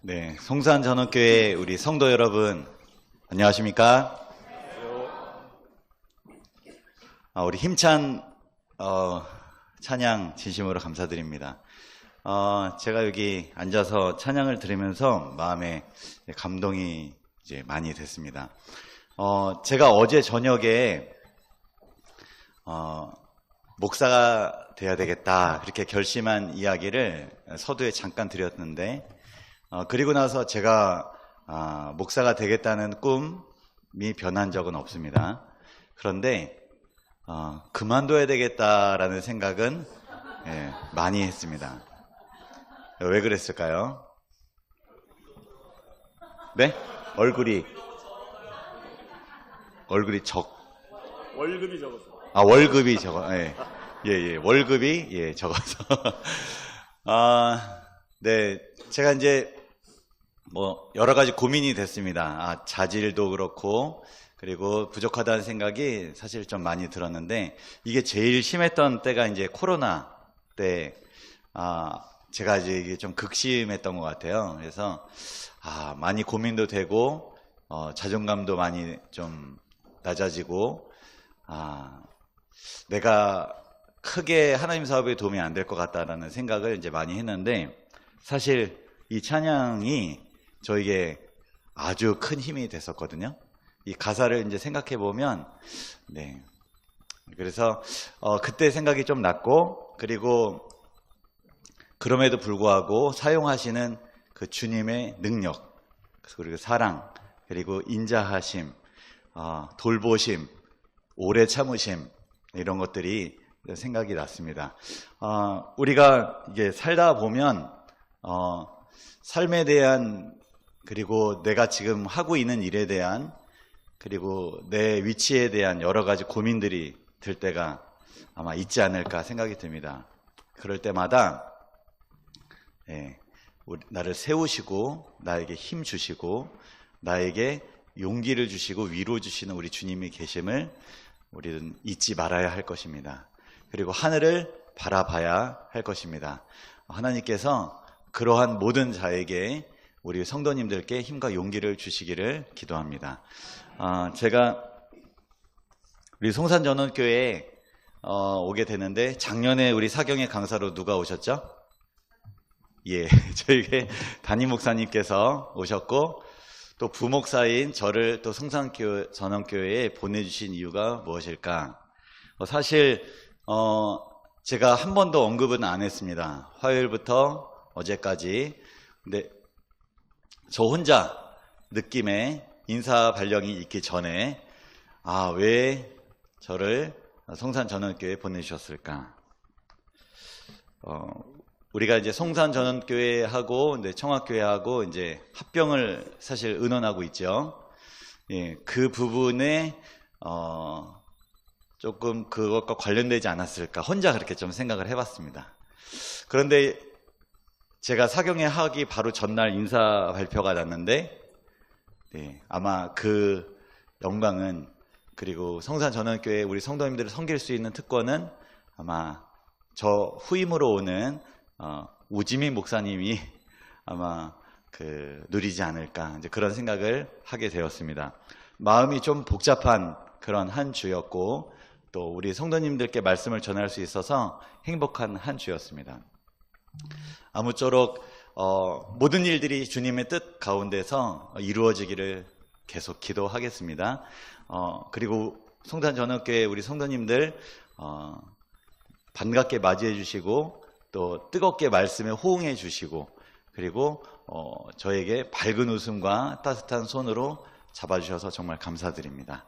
네, 송산전원교회 우리 성도 여러분 안녕하십니까? 우리 힘찬 찬양 진심으로 감사드립니다. 제가 여기 앉아서 찬양을 들으면서 마음에 감동이 이제 많이 됐습니다. 제가 어제 저녁에 목사가 돼야 되겠다 그렇게 결심한 이야기를 서두에 잠깐 드렸는데, 그리고 나서 제가 목사가 되겠다는 꿈이 변한 적은 없습니다. 그런데 그만둬야 되겠다라는 생각은 많이 했습니다. 왜 그랬을까요? 네? 월급이 적어서. 월급이 적어. 예, 월급이 적어서. 네, 제가 이제 여러 가지 고민이 됐습니다. 자질도 그렇고, 그리고 부족하다는 생각이 사실 좀 많이 들었는데, 이게 제일 심했던 때가 이제 코로나 때, 제가 이제 이게 좀 극심했던 것 같아요. 그래서, 많이 고민도 되고, 자존감도 많이 좀 낮아지고, 내가 크게 하나님 사업에 도움이 안 될 것 같다라는 생각을 이제 많이 했는데, 사실 이 찬양이 저에게 아주 큰 힘이 됐었거든요. 이 가사를 이제 생각해 보면, 네. 그래서 그때 생각이 좀 났고, 그리고 그럼에도 불구하고 사용하시는 그 주님의 능력, 그리고 사랑, 그리고 인자하심, 돌보심, 오래 참으심, 이런 것들이 생각이 났습니다. 우리가 이게 살다 보면 삶에 대한, 그리고 내가 지금 하고 있는 일에 대한, 그리고 내 위치에 대한 여러 가지 고민들이 들 때가 아마 있지 않을까 생각이 듭니다. 그럴 때마다 나를 세우시고 나에게 힘 주시고 나에게 용기를 주시고 위로 주시는 우리 주님이 계심을 우리는 잊지 말아야 할 것입니다. 그리고 하늘을 바라봐야 할 것입니다. 하나님께서 그러한 모든 자에게, 우리 성도님들께 힘과 용기를 주시기를 기도합니다. 제가 우리 송산전원교회에 오게 되는데, 작년에 우리 사경의 강사로 누가 오셨죠? 예, 저에게 담임 목사님께서 오셨고, 또 부목사인 저를 또 송산전원교회에 보내주신 이유가 무엇일까? 사실 제가 한 번도 언급은 안 했습니다. 화요일부터 어제까지. 근데 저 혼자 느낌에 인사 발령이 있기 전에 왜 저를 송산전원교회에 보내주셨을까? 우리가 이제 송산전원교회하고 청학교회하고 이제 합병을 사실 의논하고 있죠. 예, 그 부분에 조금 그것과 관련되지 않았을까 혼자 그렇게 좀 생각을 해봤습니다. 그런데 제가 사경회 하기 바로 전날 인사 발표가 났는데, 아마 그 영광은, 그리고 송산전원교회 우리 성도님들을 섬길 수 있는 특권은 아마 저 후임으로 오는 우지민 목사님이 아마 누리지 않을까, 이제 그런 생각을 하게 되었습니다. 마음이 좀 복잡한 그런 한 주였고, 또 우리 성도님들께 말씀을 전할 수 있어서 행복한 한 주였습니다. 아무쪼록 모든 일들이 주님의 뜻 가운데서 이루어지기를 계속 기도하겠습니다. 그리고 송산전원교회 우리 성도님들 반갑게 맞이해 주시고, 또 뜨겁게 말씀에 호응해 주시고, 그리고 저에게 밝은 웃음과 따뜻한 손으로 잡아주셔서 정말 감사드립니다.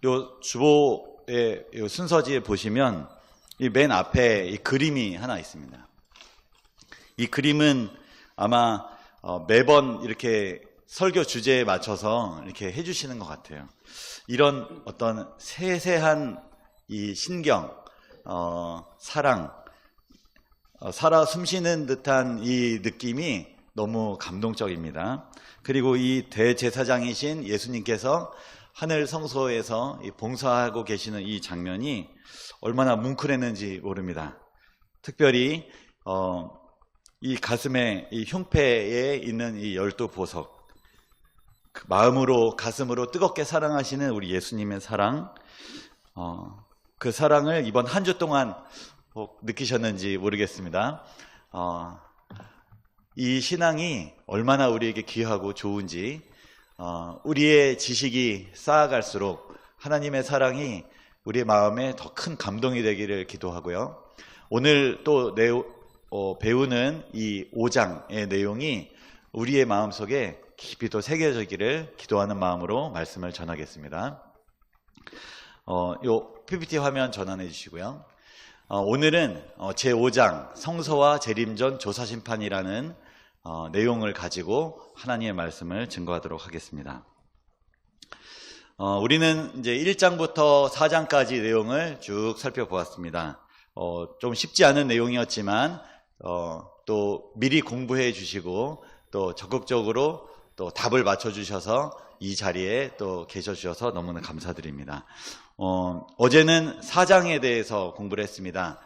요 주보의 요 순서지에 보시면 이 맨 앞에 이 그림이 하나 있습니다. 이 그림은 아마 매번 이렇게 설교 주제에 맞춰서 이렇게 해주시는 것 같아요. 이런 어떤 세세한 이 신경, 사랑, 살아 숨쉬는 듯한 이 느낌이 너무 감동적입니다. 그리고 이 대제사장이신 예수님께서 하늘 성소에서 봉사하고 계시는 이 장면이 얼마나 뭉클했는지 모릅니다. 특별히 이 가슴에, 이 흉패에 있는 이 12보석, 그 마음으로, 가슴으로 뜨겁게 사랑하시는 우리 예수님의 사랑, 그 사랑을 이번 한 주 동안 느끼셨는지 모르겠습니다. 이 신앙이 얼마나 우리에게 귀하고 좋은지, 우리의 지식이 쌓아갈수록 하나님의 사랑이 우리의 마음에 더 큰 감동이 되기를 기도하고요. 오늘 또 배우는 이 5장의 내용이 우리의 마음속에 깊이 또 새겨지기를 기도하는 마음으로 말씀을 전하겠습니다. 요 PPT 화면 전환해 주시고요. 오늘은 제5장 성서와 재림전 조사심판이라는 내용을 가지고 하나님의 말씀을 증거하도록 하겠습니다. 우리는 이제 1장부터 4장까지 내용을 쭉 살펴보았습니다. 좀 쉽지 않은 내용이었지만 또 미리 공부해 주시고 또 적극적으로 또 답을 맞춰 주셔서 이 자리에 또 계셔 주셔서 너무나 감사드립니다. 어제는 4장에 대해서 공부를 했습니다.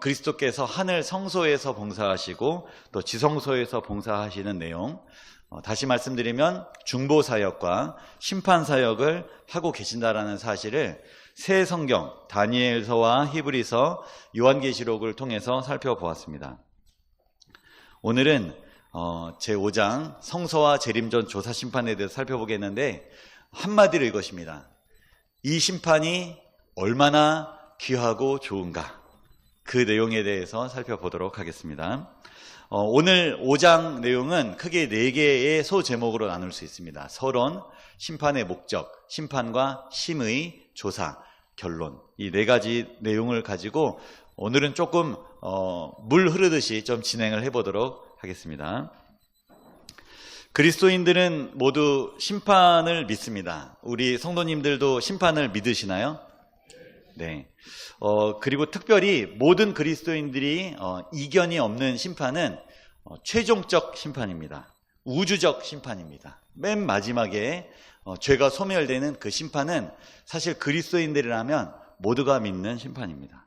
그리스도께서 하늘 성소에서 봉사하시고 또 지성소에서 봉사하시는 내용, 다시 말씀드리면 중보사역과 심판사역을 하고 계신다라는 사실을 새 성경 다니엘서와 히브리서 요한계시록을 통해서 살펴보았습니다. 오늘은 제5장 성서와 재림전 조사심판에 대해서 살펴보겠는데 한마디로 이것입니다. 이 심판이 얼마나 귀하고 좋은가, 그 내용에 대해서 살펴보도록 하겠습니다. 오늘 5장 내용은 크게 4개의 소제목으로 나눌 수 있습니다. 서론, 심판의 목적, 심판과 심의, 조사, 결론, 이 4가지 내용을 가지고 오늘은 조금 물 흐르듯이 좀 진행을 해보도록 하겠습니다. 그리스도인들은 모두 심판을 믿습니다. 우리 성도님들도 심판을 믿으시나요? 네. 그리고 특별히 모든 그리스도인들이 이견이 없는 심판은 최종적 심판입니다. 우주적 심판입니다. 맨 마지막에 죄가 소멸되는 그 심판은 사실 그리스도인들이라면 모두가 믿는 심판입니다.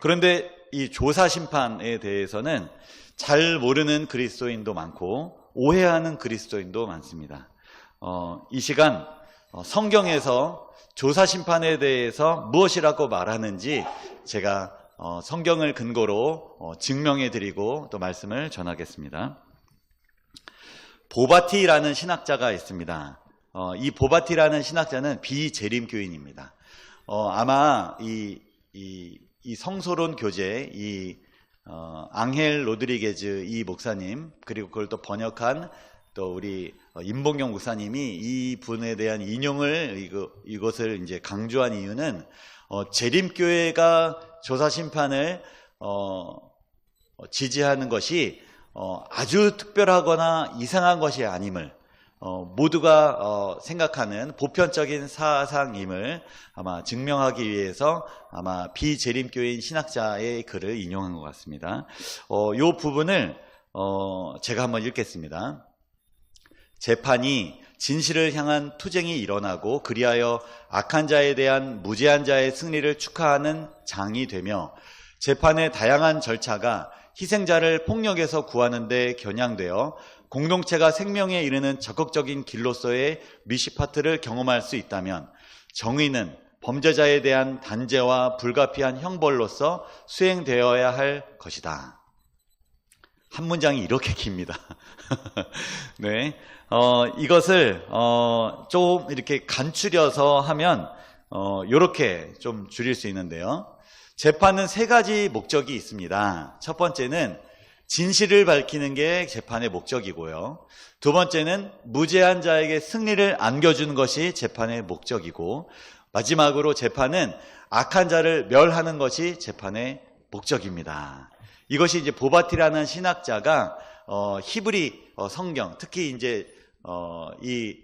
그런데 이 조사 심판에 대해서는 잘 모르는 그리스도인도 많고 오해하는 그리스도인도 많습니다. 이 시간 성경에서 조사 심판에 대해서 무엇이라고 말하는지 제가 성경을 근거로 증명해 드리고 또 말씀을 전하겠습니다. 보바티라는 신학자가 있습니다. 이 보바티라는 신학자는 비재림교인입니다. 아마 이 성소론 교재, 이 앙헬 로드리게즈 이 목사님, 그리고 그걸 또 번역한 또 우리 임봉경 목사님이 이 분에 대한 인용을 이것을 이제 강조한 이유는 재림교회가 조사 심판을 지지하는 것이 아주 특별하거나 이상한 것이 아님을, 모두가 생각하는 보편적인 사상임을 아마 증명하기 위해서 아마 비재림교인 신학자의 글을 인용한 것 같습니다. 이 부분을 제가 한번 읽겠습니다. 재판이 진실을 향한 투쟁이 일어나고 그리하여 악한 자에 대한 무죄한 자의 승리를 축하하는 장이 되며 재판의 다양한 절차가 희생자를 폭력에서 구하는 데 겨냥되어 공동체가 생명에 이르는 적극적인 길로서의 미시파트를 경험할 수 있다면 정의는 범죄자에 대한 단죄와 불가피한 형벌로서 수행되어야 할 것이다. 한 문장이 이렇게 깁니다. 네, 이것을 좀 이렇게 간추려서 하면 이렇게 좀 줄일 수 있는데요. 재판은 3가지 목적이 있습니다. 첫 번째는 진실을 밝히는 게 재판의 목적이고요. 두 번째는 무죄한 자에게 승리를 안겨주는 것이 재판의 목적이고, 마지막으로 재판은 악한 자를 멸하는 것이 재판의 목적입니다. 이것이 이제 보바티라는 신학자가 히브리 성경, 특히 이제 이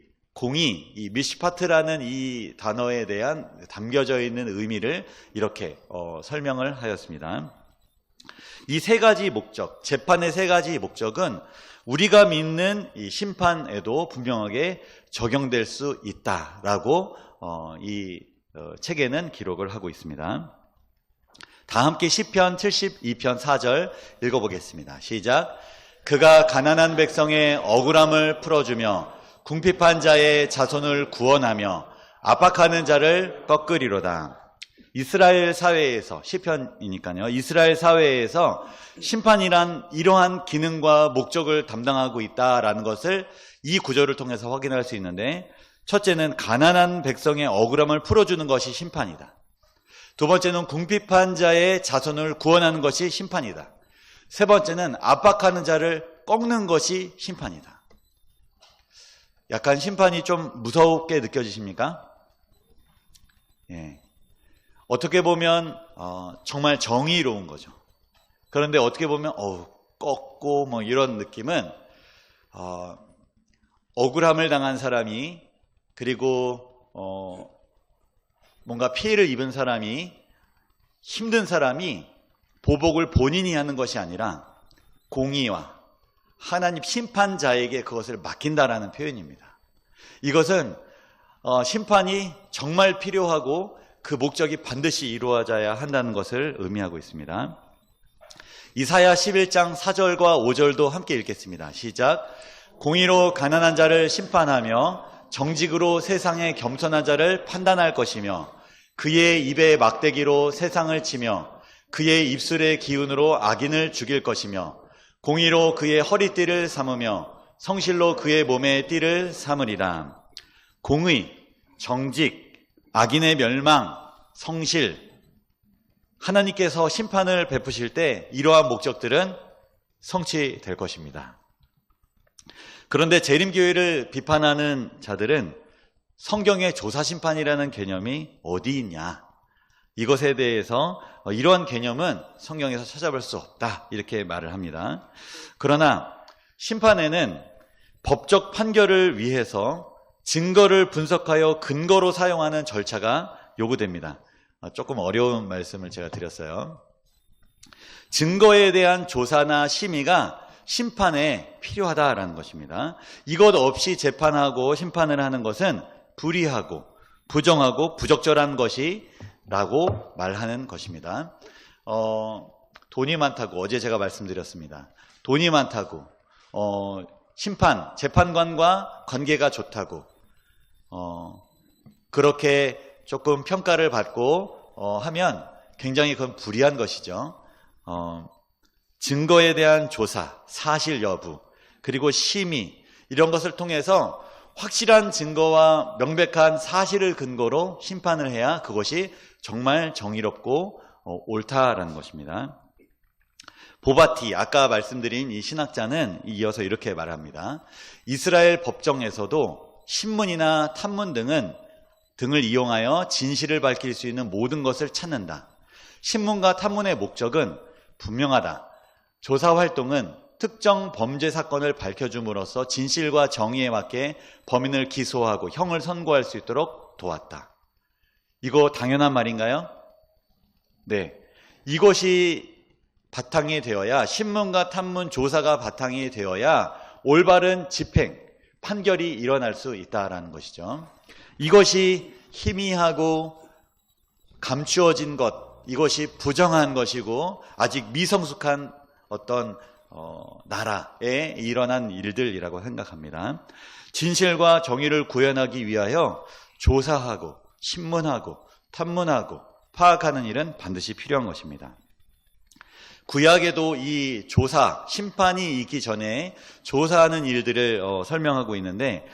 미시파트라는 이 단어에 대한 담겨져 있는 의미를 이렇게 설명을 하였습니다. 이 3가지 목적, 재판의 3가지 목적은 우리가 믿는 이 심판에도 분명하게 적용될 수 있다라고 이 책에는 기록을 하고 있습니다. 다 함께 시편 72편 4절 읽어보겠습니다. 시작. 그가 가난한 백성의 억울함을 풀어주며 궁핍한 자의 자손을 구원하며 압박하는 자를 꺾으리로다. 이스라엘 사회에서, 시편이니까요, 이스라엘 사회에서 심판이란 이러한 기능과 목적을 담당하고 있다라는 것을 이 구절을 통해서 확인할 수 있는데, 첫째는 가난한 백성의 억울함을 풀어주는 것이 심판이다. 두 번째는 궁핍한 자의 자손을 구원하는 것이 심판이다. 세 번째는 압박하는 자를 꺾는 것이 심판이다. 약간 심판이 좀 무섭게 느껴지십니까? 예. 어떻게 보면 정말 정의로운 거죠. 그런데 어떻게 보면 꺾고 뭐 이런 느낌은 억울함을 당한 사람이, 그리고 뭔가 피해를 입은 사람이, 힘든 사람이 보복을 본인이 하는 것이 아니라 공의와 하나님 심판자에게 그것을 맡긴다라는 표현입니다. 이것은 심판이 정말 필요하고 그 목적이 반드시 이루어져야 한다는 것을 의미하고 있습니다. 이사야 11장 4절과 5절도 함께 읽겠습니다. 시작. 공의로 가난한 자를 심판하며 정직으로 세상의 겸손한 자를 판단할 것이며 그의 입에 막대기로 세상을 치며 그의 입술의 기운으로 악인을 죽일 것이며 공의로 그의 허리띠를 삼으며 성실로 그의 몸의 띠를 삼으리라. 공의, 정직, 악인의 멸망, 성실, 하나님께서 심판을 베푸실 때 이러한 목적들은 성취될 것입니다. 그런데 재림교회를 비판하는 자들은 성경의 조사심판이라는 개념이 어디 있냐, 이것에 대해서 이러한 개념은 성경에서 찾아볼 수 없다, 이렇게 말을 합니다. 그러나 심판에는 법적 판결을 위해서 증거를 분석하여 근거로 사용하는 절차가 요구됩니다. 조금 어려운 말씀을 제가 드렸어요. 증거에 대한 조사나 심의가 심판에 필요하다라는 것입니다. 이것 없이 재판하고 심판을 하는 것은 불의하고 부정하고 부적절한 것이라고 말하는 것입니다. 돈이 많다고, 어제 제가 말씀드렸습니다. 돈이 많다고, 심판, 재판관과 관계가 좋다고, 그렇게 조금 평가를 받고 하면 굉장히 그건 불의한 것이죠. 증거에 대한 조사, 사실 여부, 그리고 심의, 이런 것을 통해서 확실한 증거와 명백한 사실을 근거로 심판을 해야 그것이 정말 정의롭고 옳다라는 것입니다. 보바티, 아까 말씀드린 이 신학자는 이어서 이렇게 말합니다. 이스라엘 법정에서도 신문이나 탐문 등을 이용하여 진실을 밝힐 수 있는 모든 것을 찾는다. 신문과 탐문의 목적은 분명하다. 조사 활동은 특정 범죄 사건을 밝혀줌으로써 진실과 정의에 맞게 범인을 기소하고 형을 선고할 수 있도록 도왔다. 이거 당연한 말인가요? 네. 이것이 바탕이 되어야, 신문과 탐문 조사가 바탕이 되어야 올바른 집행, 판결이 일어날 수 있다라는 것이죠. 이것이 희미하고 감추어진 것, 이것이 부정한 것이고 아직 미성숙한 어떤 나라에 일어난 일들이라고 생각합니다. 진실과 정의를 구현하기 위하여 조사하고 신문하고 탐문하고 파악하는 일은 반드시 필요한 것입니다. 구약에도 이 조사, 심판이 있기 전에 조사하는 일들을 설명하고 있는데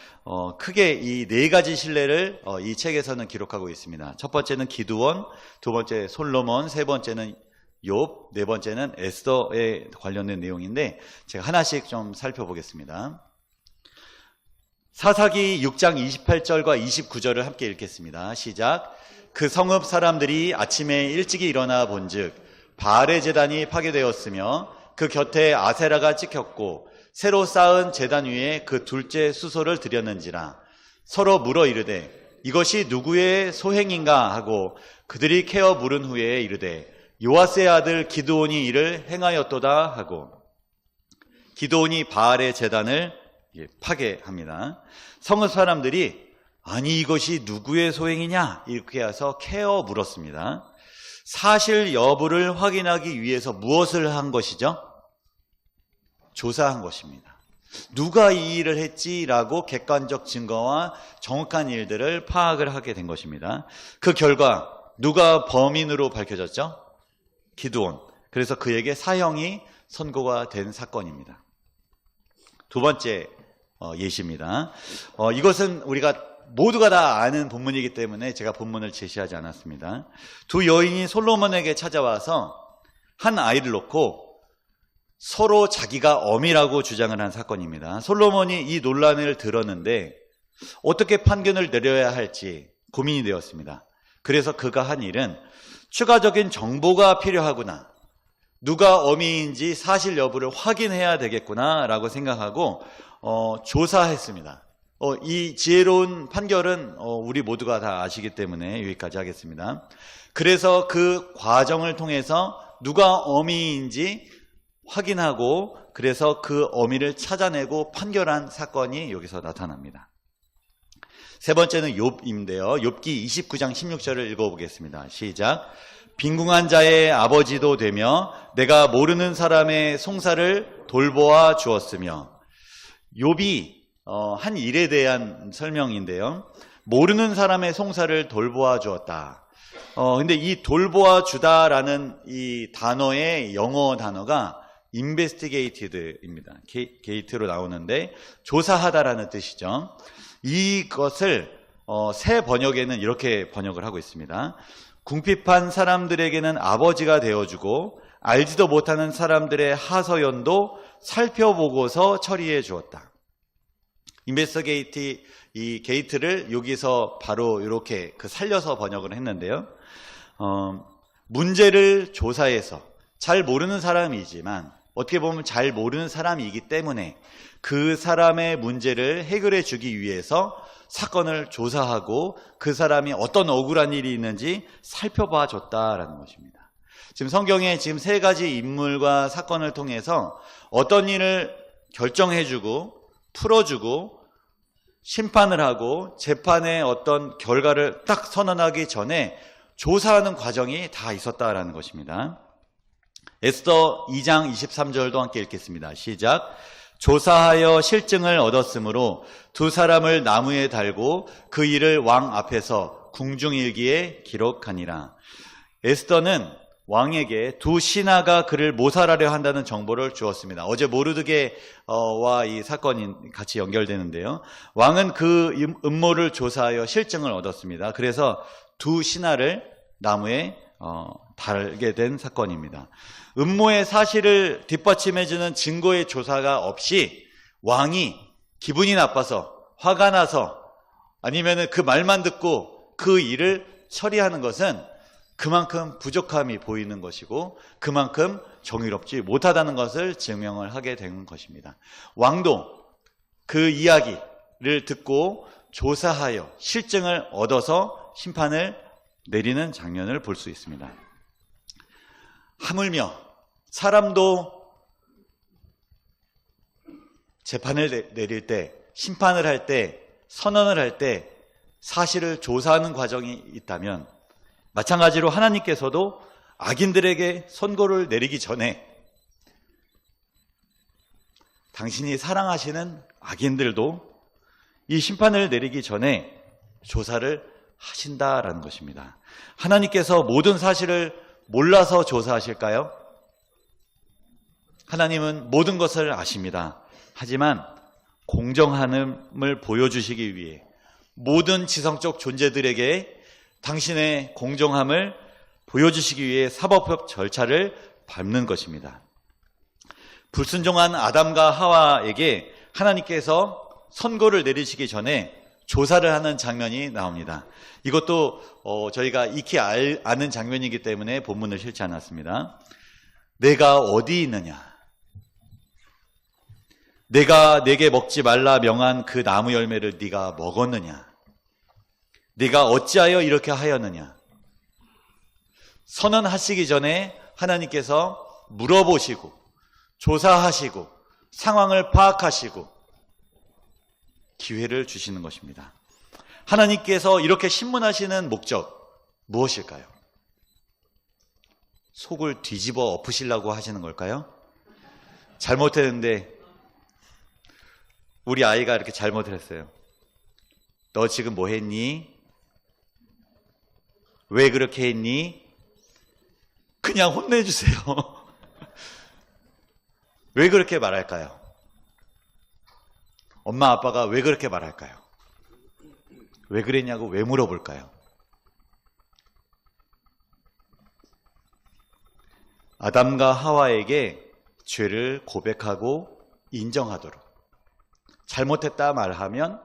크게 이 네 가지 신뢰를 이 책에서는 기록하고 있습니다. 첫 번째는 기드온, 두 번째 솔로몬, 세 번째는 욥, 네 번째는 에스더에 관련된 내용인데 제가 하나씩 좀 살펴보겠습니다. 사사기 6장 28절과 29절을 함께 읽겠습니다. 시작. 그 성읍 사람들이 아침에 일찍이 일어나 본즉 바알의 제단이 파괴되었으며 그 곁에 아세라가 찍혔고 새로 쌓은 제단 위에 그 둘째 수소를 드렸는지라. 서로 물어 이르되 이것이 누구의 소행인가 하고 그들이 캐어 물은 후에 이르되 요아스의 아들 기드온이 이를 행하였도다 하고, 기드온이 바알의 제단을 파괴합니다. 성읍 사람들이 아니 이것이 누구의 소행이냐 이렇게 해서 캐어 물었습니다. 사실 여부를 확인하기 위해서 무엇을 한 것이죠? 조사한 것입니다. 누가 이 일을 했지라고 객관적 증거와 정확한 일들을 파악을 하게 된 것입니다. 그 결과 누가 범인으로 밝혀졌죠? 기드온. 그래서 그에게 사형이 선고가 된 사건입니다. 두 번째 예시입니다. 이것은 우리가 모두가 다 아는 본문이기 때문에 제가 본문을 제시하지 않았습니다. 두 여인이 솔로몬에게 찾아와서 한 아이를 놓고 서로 자기가 어미라고 주장을 한 사건입니다. 솔로몬이 이 논란을 들었는데 어떻게 판결을 내려야 할지 고민이 되었습니다. 그래서 그가 한 일은 추가적인 정보가 필요하구나, 누가 어미인지 사실 여부를 확인해야 되겠구나 라고 생각하고 조사했습니다. 이 지혜로운 판결은 우리 모두가 다 아시기 때문에 여기까지 하겠습니다. 그래서 그 과정을 통해서 누가 어미인지 확인하고 그래서 그 어미를 찾아내고 판결한 사건이 여기서 나타납니다. 세 번째는 욥인데요. 욥기 29장 16절을 읽어보겠습니다. 시작. 빈궁한 자의 아버지도 되며 내가 모르는 사람의 송사를 돌보아 주었으며. 욥이 한 일에 대한 설명인데요. 모르는 사람의 송사를 돌보아 주었다. 근데 이 돌보아 주다라는 이 단어의 영어 단어가 investigate입니다. 게이트로 나오는데 조사하다라는 뜻이죠. 이것을 새 번역에는 이렇게 번역을 하고 있습니다. 궁핍한 사람들에게는 아버지가 되어주고 알지도 못하는 사람들의 하소연도 살펴보고서 처리해 주었다. 인베스티게이트, 이 게이트를 여기서 바로 이렇게 살려서 번역을 했는데요. 문제를 조사해서 잘 모르는 사람이지만 어떻게 보면 잘 모르는 사람이기 때문에 그 사람의 문제를 해결해 주기 위해서 사건을 조사하고 그 사람이 어떤 억울한 일이 있는지 살펴봐 줬다라는 것입니다. 지금 성경에 지금 세 가지 인물과 사건을 통해서 어떤 일을 결정해 주고 풀어주고 심판을 하고 재판의 어떤 결과를 딱 선언하기 전에 조사하는 과정이 다 있었다라는 것입니다. 에스더 2장 23절도 함께 읽겠습니다. 시작. 조사하여 실증을 얻었으므로 두 사람을 나무에 달고 그 일을 왕 앞에서 궁중일기에 기록하니라. 에스더는 왕에게 두 신하가 그를 모살하려 한다는 정보를 주었습니다. 어제 모르드게와 이 사건이 같이 연결되는데요. 왕은 그 음모를 조사하여 실증을 얻었습니다. 그래서 두 신하를 나무에 달게 된 사건입니다. 음모의 사실을 뒷받침해주는 증거의 조사가 없이 왕이 기분이 나빠서 화가 나서 아니면 그 말만 듣고 그 일을 처리하는 것은 그만큼 부족함이 보이는 것이고 그만큼 정의롭지 못하다는 것을 증명을 하게 된 것입니다. 왕도 그 이야기를 듣고 조사하여 실증을 얻어서 심판을 내리는 장면을 볼 수 있습니다. 하물며 사람도 재판을 내릴 때, 심판을 할 때, 선언을 할 때 사실을 조사하는 과정이 있다면 마찬가지로 하나님께서도 악인들에게 선고를 내리기 전에 당신이 사랑하시는 악인들도 이 심판을 내리기 전에 조사를 하신다라는 것입니다. 하나님께서 모든 사실을 몰라서 조사하실까요? 하나님은 모든 것을 아십니다. 하지만 공정함을 보여주시기 위해 모든 지성적 존재들에게 당신의 공정함을 보여주시기 위해 사법적 절차를 밟는 것입니다. 불순종한 아담과 하와에게 하나님께서 선고를 내리시기 전에 조사를 하는 장면이 나옵니다. 이것도 저희가 익히 아는 장면이기 때문에 본문을 실지 않았습니다. 내가 어디 있느냐? 내가 내게 먹지 말라 명한 그 나무 열매를 네가 먹었느냐? 네가 어찌하여 이렇게 하였느냐? 선언하시기 전에 하나님께서 물어보시고 조사하시고 상황을 파악하시고 기회를 주시는 것입니다. 하나님께서 이렇게 신문하시는 목적 무엇일까요? 속을 뒤집어 엎으시려고 하시는 걸까요? 잘못했는데 우리 아이가 이렇게 잘못을 했어요. 너 지금 뭐 했니? 왜 그렇게 했니? 그냥 혼내주세요. 왜 그렇게 말할까요? 엄마 아빠가 왜 그렇게 말할까요? 왜 그랬냐고 왜 물어볼까요? 아담과 하와에게 죄를 고백하고 인정하도록, 잘못했다 말하면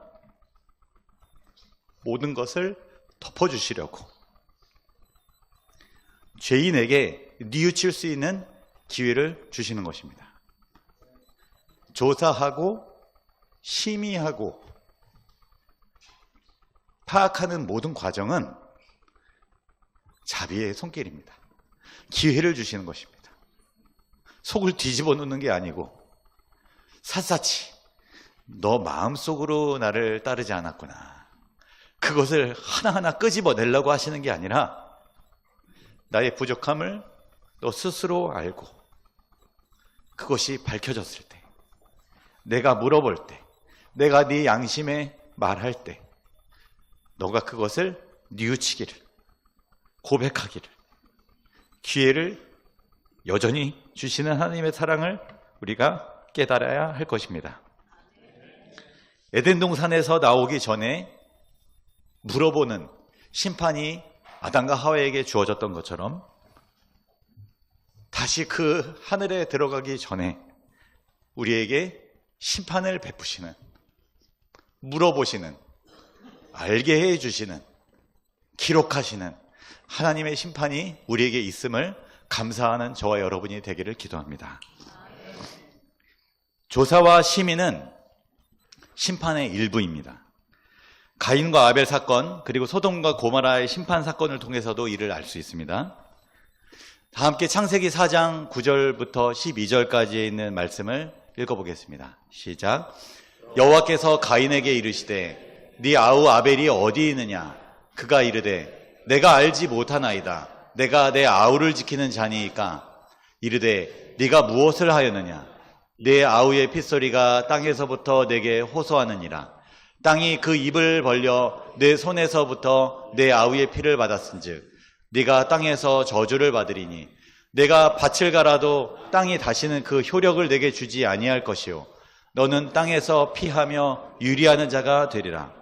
모든 것을 덮어주시려고 죄인에게 뉘우칠 수 있는 기회를 주시는 것입니다. 조사하고 심의하고 파악하는 모든 과정은 자비의 손길입니다. 기회를 주시는 것입니다. 속을 뒤집어 놓는 게 아니고 샅샅이 너 마음속으로 나를 따르지 않았구나, 그것을 하나하나 끄집어내려고 하시는 게 아니라 나의 부족함을 너 스스로 알고 그것이 밝혀졌을 때, 내가 물어볼 때, 내가 네 양심에 말할 때 너가 그것을 뉘우치기를, 고백하기를, 기회를 여전히 주시는 하나님의 사랑을 우리가 깨달아야 할 것입니다. 에덴 동산에서 나오기 전에 물어보는 심판이 아담과 하와에게 주어졌던 것처럼 다시 그 하늘에 들어가기 전에 우리에게 심판을 베푸시는, 물어보시는, 알게 해주시는, 기록하시는 하나님의 심판이 우리에게 있음을 감사하는 저와 여러분이 되기를 기도합니다. 조사와 심의는 심판의 일부입니다. 가인과 아벨 사건, 그리고 소돔과 고모라의 심판 사건을 통해서도 이를 알 수 있습니다. 다 함께 창세기 4장 9절부터 12절까지에 있는 말씀을 읽어보겠습니다. 시작. 여호와께서 가인에게 이르시되 네 아우 아벨이 어디 있느냐? 그가 이르되 내가 알지 못하나이다. 내가 내 아우를 지키는 자니이까. 이르되 네가 무엇을 하였느냐? 내 아우의 핏소리가 땅에서부터 내게 호소하느니라. 땅이 그 입을 벌려 내 손에서부터 내 아우의 피를 받았은즉 네가 땅에서 저주를 받으리니 내가 밭을 갈아도 땅이 다시는 그 효력을 내게 주지 아니할 것이요 너는 땅에서 피하며 유리하는 자가 되리라.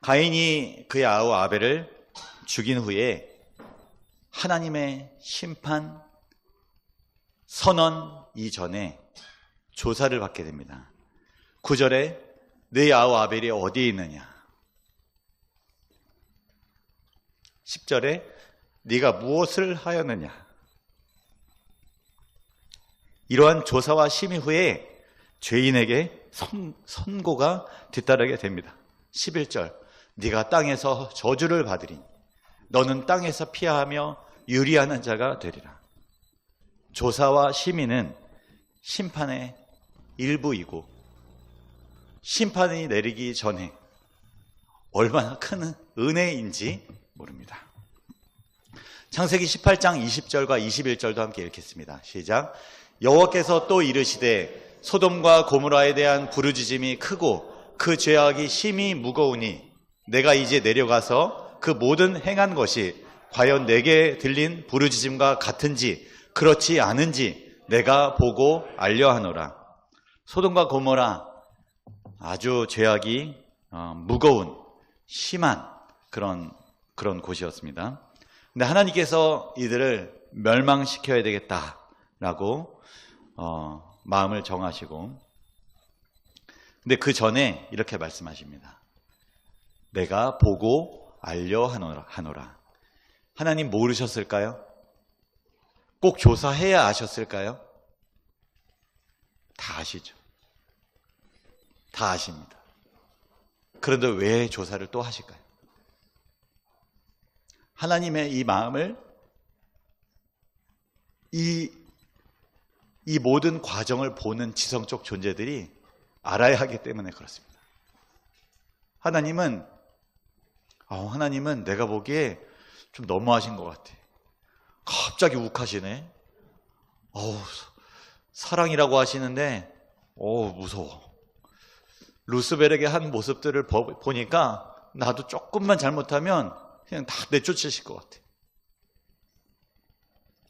가인이 그의 아우 아벨을 죽인 후에 하나님의 심판 선언 이전에 조사를 받게 됩니다. 9절에 네 아우 아벨이 어디에 있느냐? 10절에 네가 무엇을 하였느냐? 이러한 조사와 심의 후에 죄인에게 선고가 뒤따르게 됩니다. 11절 네가 땅에서 저주를 받으리니 너는 땅에서 피하며 유리하는 자가 되리라. 조사와 심의는 심판의 일부이고 심판이 내리기 전에 얼마나 큰 은혜인지 모릅니다. 창세기 18장 20절과 21절도 함께 읽겠습니다. 시작. 여호와께서 또 이르시되 소돔과 고모라에 대한 부르짖음이 크고 그 죄악이 심히 무거우니 내가 이제 내려가서 그 모든 행한 것이 과연 내게 들린 부르짖음과 같은지 그렇지 않은지 내가 보고 알려하노라. 소돔과 고모라 아주 죄악이 무거운 심한 그런 곳이었습니다. 근데 하나님께서 이들을 멸망시켜야 되겠다라고 마음을 정하시고, 근데 그 전에 이렇게 말씀하십니다. 내가 보고 알려하노라. 하나님 모르셨을까요? 꼭 조사해야 아셨을까요? 다 아시죠. 다 아십니다. 그런데 왜 조사를 또 하실까요? 하나님의 이 마음을 이 모든 과정을 보는 지성적 존재들이 알아야 하기 때문에 그렇습니다. 하나님은 내가 보기에 좀 너무하신 것 같아. 갑자기 욱하시네. 어우, 사랑이라고 하시는데, 무서워. 루스벨에게 한 모습들을 보니까 나도 조금만 잘못하면 그냥 다 내쫓으실 것 같아.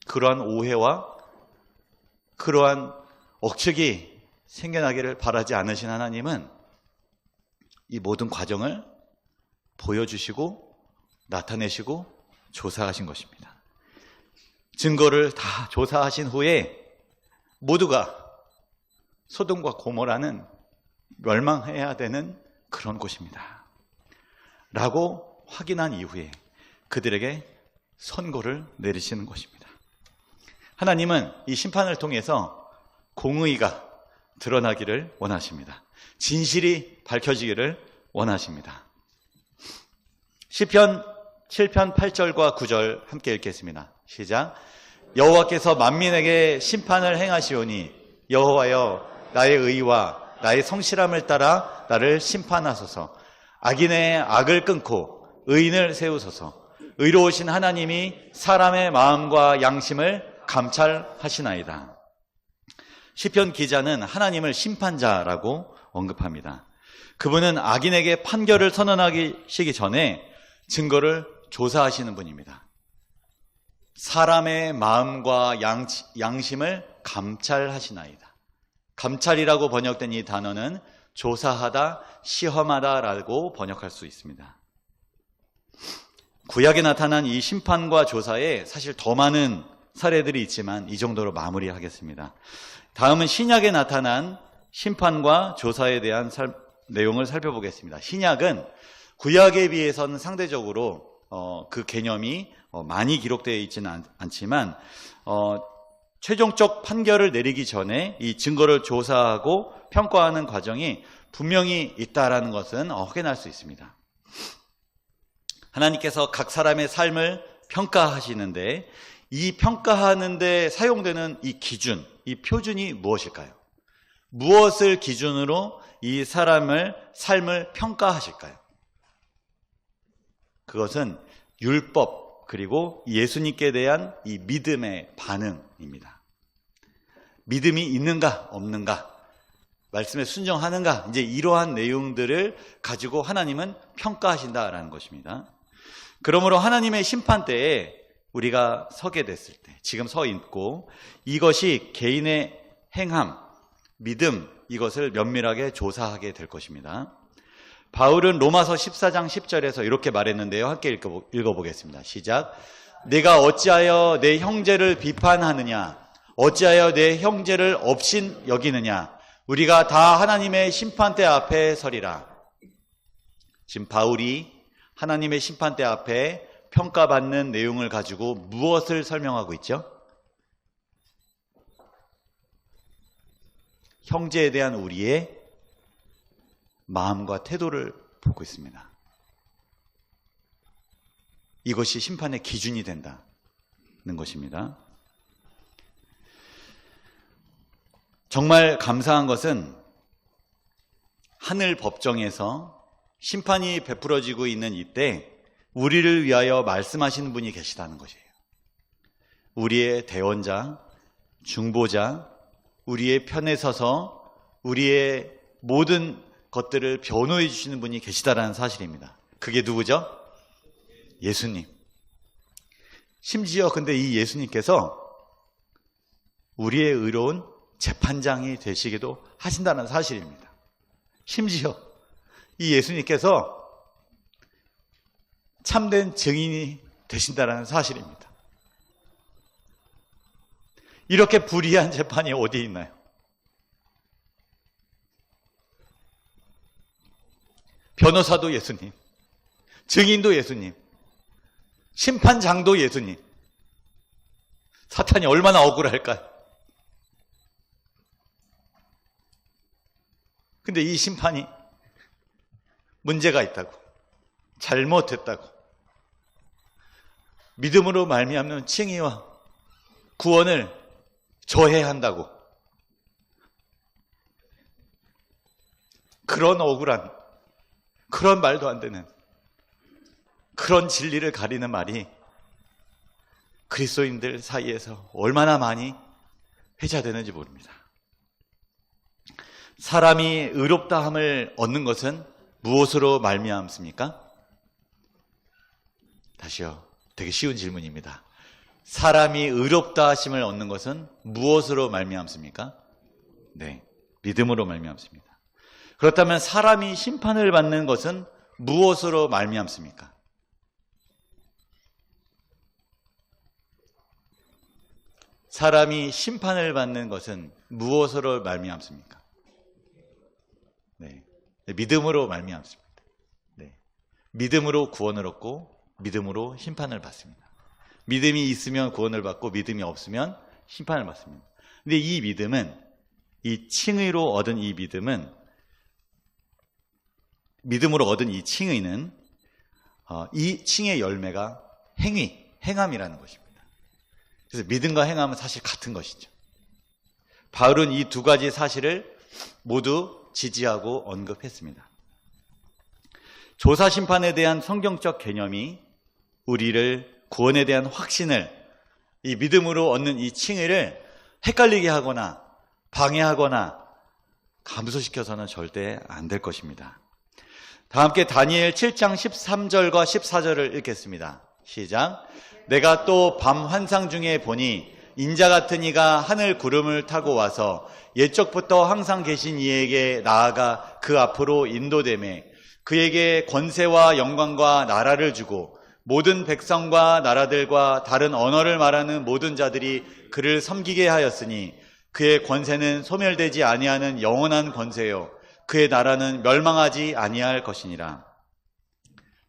그러한 오해와 그러한 억측이 생겨나기를 바라지 않으신 하나님은 이 모든 과정을 보여주시고 나타내시고 조사하신 것입니다. 증거를 다 조사하신 후에 모두가 소돔과 고모라는 멸망해야 되는 그런 곳입니다. 라고 확인한 이후에 그들에게 선고를 내리시는 것입니다. 하나님은 이 심판을 통해서 공의가 드러나기를 원하십니다. 진실이 밝혀지기를 원하십니다. 시편 7편 8절과 9절 함께 읽겠습니다. 시작. 여호와께서 만민에게 심판을 행하시오니 여호와여 나의 의와 나의 성실함을 따라 나를 심판하소서. 악인의 악을 끊고 의인을 세우소서. 의로우신 하나님이 사람의 마음과 양심을 감찰하시나이다. 시편 기자는 하나님을 심판자라고 언급합니다. 그분은 악인에게 판결을 선언하시기 전에 증거를 조사하시는 분입니다. 사람의 마음과 양심을 감찰하시나이다. 감찰이라고 번역된 이 단어는 조사하다, 시험하다라고 번역할 수 있습니다. 구약에 나타난 이 심판과 조사에 사실 더 많은 사례들이 있지만 이 정도로 마무리하겠습니다. 다음은 신약에 나타난 심판과 조사에 대한 내용을 살펴보겠습니다. 신약은 구약에 비해서는 상대적으로 그 개념이 많이 기록되어 있지는 않지만 최종적 판결을 내리기 전에 이 증거를 조사하고 평가하는 과정이 분명히 있다라는 것은 확인할 수 있습니다. 하나님께서 각 사람의 삶을 평가하시는데 이 평가하는데 사용되는 이 기준, 이 표준이 무엇일까요? 무엇을 기준으로 이 사람을 삶을 평가하실까요? 그것은 율법 그리고 예수님께 대한 이 믿음의 반응입니다. 믿음이 있는가 없는가, 말씀에 순종하는가, 이제 이러한 내용들을 가지고 하나님은 평가하신다라는 것입니다. 그러므로 하나님의 심판 때에 우리가 서게 됐을 때, 지금 서 있고 이것이 개인의 행함, 믿음, 이것을 면밀하게 조사하게 될 것입니다. 바울은 로마서 14장 10절에서 이렇게 말했는데요. 함께 읽어보겠습니다. 시작. 내가 어찌하여 내 형제를 비판하느냐? 어찌하여 내 형제를 업신 여기느냐? 우리가 다 하나님의 심판대 앞에 서리라. 지금 바울이 하나님의 심판대 앞에 평가받는 내용을 가지고 무엇을 설명하고 있죠? 형제에 대한 우리의 마음과 태도를 보고 있습니다. 이것이 심판의 기준이 된다는 것입니다. 정말 감사한 것은 하늘 법정에서 심판이 베풀어지고 있는 이때 우리를 위하여 말씀하시는 분이 계시다는 것이에요. 우리의 대원자, 중보자, 우리의 편에 서서 우리의 모든 것들을 변호해 주시는 분이 계시다라는 사실입니다. 그게 누구죠? 예수님. 심지어 근데 이 예수님께서 우리의 의로운 재판장이 되시기도 하신다는 사실입니다. 심지어 이 예수님께서 참된 증인이 되신다는 사실입니다. 이렇게 불의한 재판이 어디 있나요? 변호사도 예수님, 증인도 예수님, 심판장도 예수님. 사탄이 얼마나 억울할까요? 근데 이 심판이 문제가 있다고, 잘못했다고, 믿음으로 말미암는 칭의와 구원을 저해한다고, 그런 억울한, 그런 말도 안 되는 그런 진리를 가리는 말이 그리스도인들 사이에서 얼마나 많이 회자되는지 모릅니다. 사람이 의롭다함을 얻는 것은 무엇으로 말미암습니까? 다시요. 되게 쉬운 질문입니다. 사람이 의롭다 하심을 얻는 것은 무엇으로 말미암습니까? 네, 믿음으로 말미암습니다. 그렇다면 사람이 심판을 받는 것은 무엇으로 말미암습니까? 사람이 심판을 받는 것은 무엇으로 말미암습니까? 네, 믿음으로 말미암습니다. 네, 믿음으로 구원을 얻고 믿음으로 심판을 받습니다. 믿음이 있으면 구원을 받고 믿음이 없으면 심판을 받습니다. 근데 이 믿음은, 이 칭의로 얻은 이 믿음은, 믿음으로 얻은 이 칭의는 이 칭의 열매가 행함이라는 것입니다. 그래서 믿음과 행함은 사실 같은 것이죠. 바울은 이 두 가지 사실을 모두 지지하고 언급했습니다. 조사 심판에 대한 성경적 개념이 우리를 구원에 대한 확신을, 이 믿음으로 얻는 이 칭의를 헷갈리게 하거나 방해하거나 감소시켜서는 절대 안 될 것입니다. 다 함께 다니엘 7장 13절과 14절을 읽겠습니다. 시작. 내가 또 밤 환상 중에 보니 인자 같은 이가 하늘 구름을 타고 와서 옛적부터 항상 계신 이에게 나아가 그 앞으로 인도되매 그에게 권세와 영광과 나라를 주고 모든 백성과 나라들과 다른 언어를 말하는 모든 자들이 그를 섬기게 하였으니 그의 권세는 소멸되지 아니하는 영원한 권세요 그의 나라는 멸망하지 아니할 것이니라.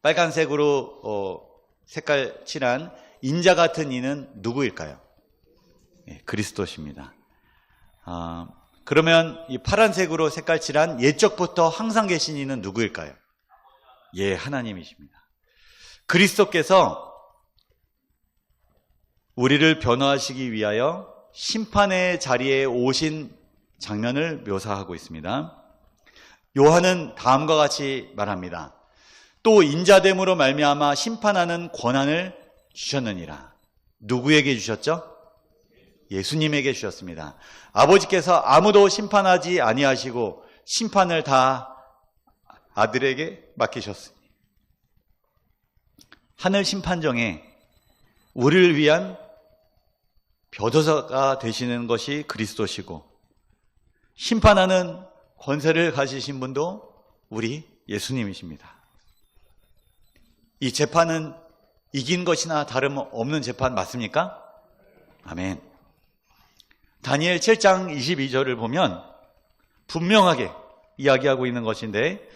빨간색으로 색깔 칠한 인자 같은 이는 누구일까요? 예, 그리스도십니다. 그러면 이 파란색으로 색깔 칠한 옛적부터 항상 계신 이는 누구일까요? 예, 하나님이십니다. 그리스도께서 우리를 변화하시기 위하여 심판의 자리에 오신 장면을 묘사하고 있습니다. 요한은 다음과 같이 말합니다. 또 인자됨으로 말미암아 심판하는 권한을 주셨느니라. 누구에게 주셨죠? 예수님에게 주셨습니다. 아버지께서 아무도 심판하지 아니하시고 심판을 다 아들에게 맡기셨으니 하늘 심판정에 우리를 위한 변호사가 되시는 것이 그리스도시고 심판하는 권세를 가지신 분도 우리 예수님이십니다. 이 재판은 이긴 것이나 다름없는 재판 맞습니까? 아멘. 다니엘 7장 22절을 보면 분명하게 이야기하고 있는 것인데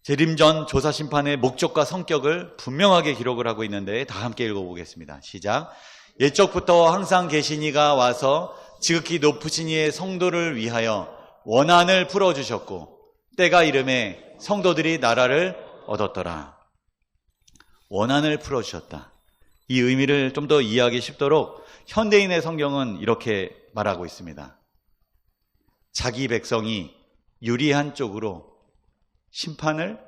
재림전 조사심판의 목적과 성격을 분명하게 기록을 하고 있는데 다 함께 읽어보겠습니다. 시작. 옛적부터 항상 계신 이가 와서 지극히 높으신 이의 성도를 위하여 원한을 풀어주셨고 때가 이름에 성도들이 나라를 얻었더라. 원한을 풀어주셨다. 이 의미를 좀 더 이해하기 쉽도록 현대인의 성경은 이렇게 말하고 있습니다. 자기 백성이 유리한 쪽으로 심판을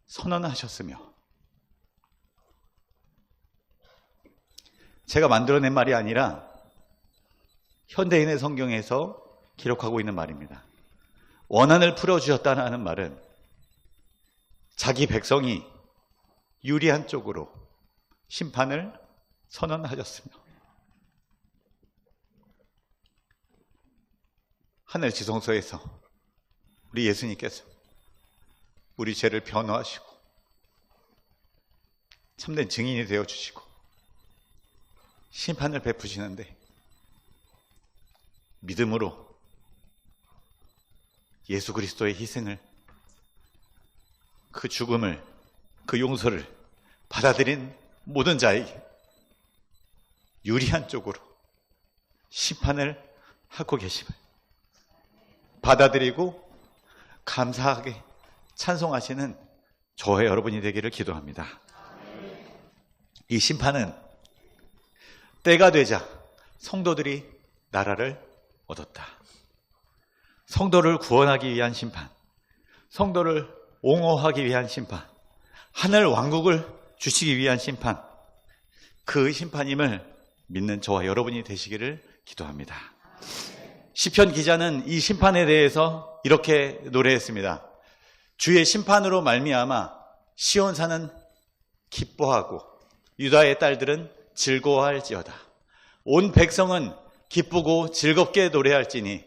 선언하셨으며, 제가 만들어낸 말이 아니라 현대인의 성경에서 기록하고 있는 말입니다. 원한을 풀어주셨다는 말은 자기 백성이 유리한 쪽으로 심판을 선언하셨으며 하늘 지성소에서 우리 예수님께서 우리 죄를 변호하시고 참된 증인이 되어주시고 심판을 베푸시는데 믿음으로 예수 그리스도의 희생을, 그 죽음을, 그 용서를 받아들인 모든 자에게 유리한 쪽으로 심판을 하고 계심을 받아들이고 감사하게 찬송하시는 저와 여러분이 되기를 기도합니다. 이 심판은 때가 되자 성도들이 나라를 얻었다. 성도를 구원하기 위한 심판, 성도를 옹호하기 위한 심판, 하늘 왕국을 주시기 위한 심판, 그 심판임을 믿는 저와 여러분이 되시기를 기도합니다. 시편 기자는 이 심판에 대해서 이렇게 노래했습니다. 주의 심판으로 말미암아 시온산은 기뻐하고 유다의 딸들은 즐거워할지어다. 온 백성은 기쁘고 즐겁게 노래할지니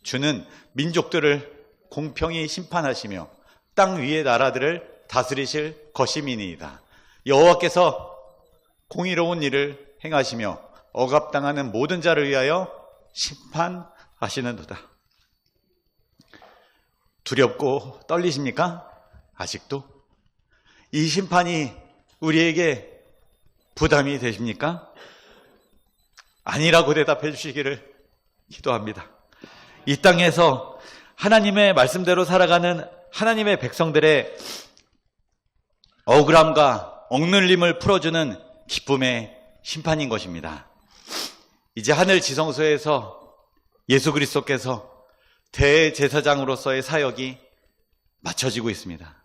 주는 민족들을 공평히 심판하시며 땅 위의 나라들을 다스리실 것임이니이다. 여호와께서 공의로운 일을 행하시며 억압당하는 모든 자를 위하여 심판하시는도다. 두렵고 떨리십니까? 아직도? 이 심판이 우리에게 부담이 되십니까? 아니라고 대답해 주시기를 기도합니다. 이 땅에서 하나님의 말씀대로 살아가는 하나님의 백성들의 억울함과 억눌림을 풀어주는 기쁨의 심판인 것입니다. 이제 하늘 지성소에서 예수 그리스도께서 대제사장으로서의 사역이 마쳐지고 있습니다.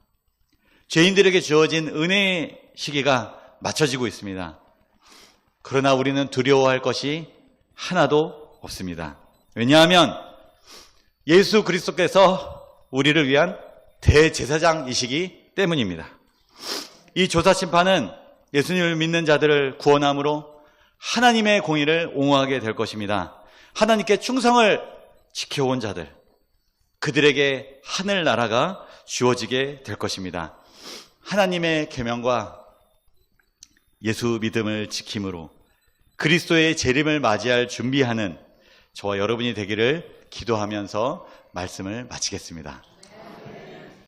죄인들에게 주어진 은혜의 시기가 마쳐지고 있습니다. 그러나 우리는 두려워할 것이 하나도 없습니다. 왜냐하면 예수 그리스도께서 우리를 위한 대제사장이시기 때문입니다. 이 조사심판은 예수님을 믿는 자들을 구원함으로 하나님의 공의를 옹호하게 될 것입니다. 하나님께 충성을 지켜온 자들, 그들에게 하늘나라가 주어지게 될 것입니다. 하나님의 계명과 예수 믿음을 지킴으로 그리스도의 재림을 맞이할 준비하는 저와 여러분이 되기를 기도하면서 말씀을 마치겠습니다.